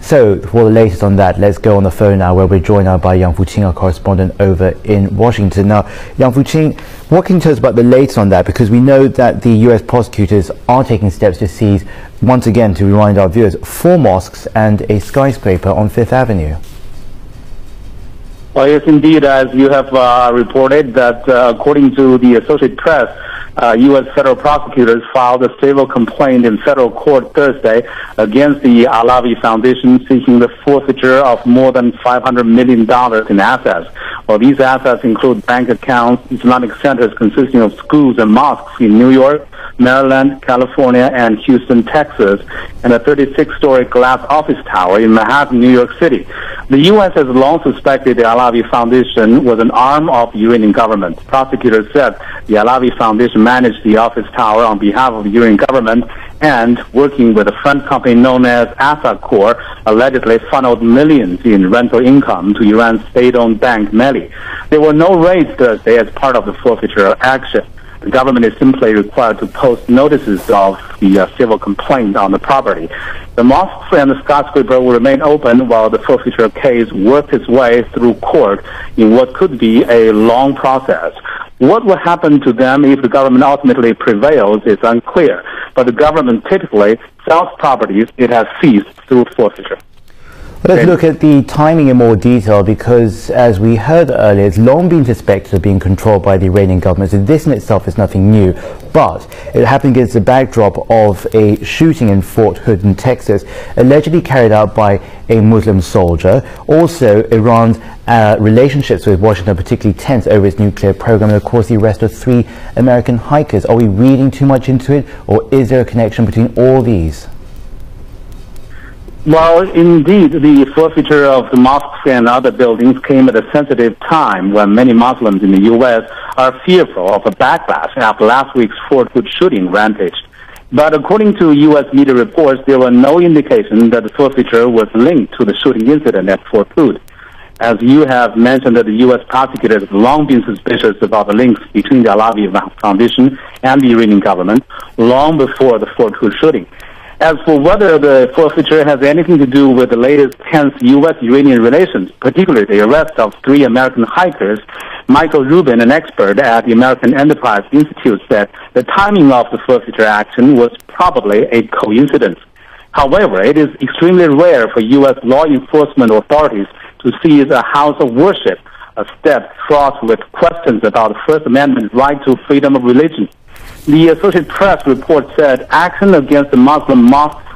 So, for the latest on that, let's go on the phone now, where we're joined now by Yang Fuqing, our correspondent over in Washington. Now, Yang Fuqing, what can you tell us about the latest on that? Because we know that the U.S. prosecutors are taking steps to seize, once again, to remind our viewers, 4 mosques and a skyscraper on Fifth Avenue. Well, yes, indeed, as you have reported, that according to the Associated Press, U.S. federal prosecutors filed a civil complaint in federal court Thursday against the Alavi Foundation, seeking the forfeiture of more than $500 million in assets. Well, these assets include bank accounts, Islamic centers consisting of schools and mosques in New York, Maryland, California, and Houston, Texas, and a 36-story glass office tower in Manhattan, New York City. The U.S. has long suspected the Alavi Foundation was an arm of the Iranian government. Prosecutors said the Alavi Foundation managed the office tower on behalf of the Iranian government and, working with a front company known as Assad Corp, allegedly funneled millions in rental income to Iran's state-owned bank Meli. There were no raids Thursday as part of the forfeiture action. The government is simply required to post notices of the civil complaint on the property. The mosques and the skyscraper will remain open while the forfeiture case works its way through court in what could be a long process. What will happen to them if the government ultimately prevails is unclear, but the government typically sells properties it has seized through forfeiture. Let's look at the timing in more detail, because as we heard earlier, it's long been suspected of being controlled by the Iranian government, so this in itself is nothing new. But it happened against the backdrop of a shooting in Fort Hood in Texas, allegedly carried out by a Muslim soldier. Also, Iran's relationships with Washington are particularly tense over its nuclear program, and of course the arrest of 3 American hikers. Are we reading too much into it, or is there a connection between all these? Well, indeed, the forfeiture of the mosques and other buildings came at a sensitive time when many Muslims in the U.S. are fearful of a backlash after last week's Fort Hood shooting rampaged. But according to U.S. media reports, there were no indication that the forfeiture was linked to the shooting incident at Fort Hood. As you have mentioned, that the U.S. prosecutors have long been suspicious about the links between the Alavi Foundation and the Iranian government, long before the Fort Hood shooting. As for whether the forfeiture has anything to do with the latest tense U.S.-Iranian relations, particularly the arrest of 3 American hikers, Michael Rubin, an expert at the American Enterprise Institute, said the timing of the forfeiture action was probably a coincidence. However, it is extremely rare for U.S. law enforcement authorities to seize a house of worship, a step fraught with questions about the First Amendment right to freedom of religion. The Associated Press report said action against the Muslim mosques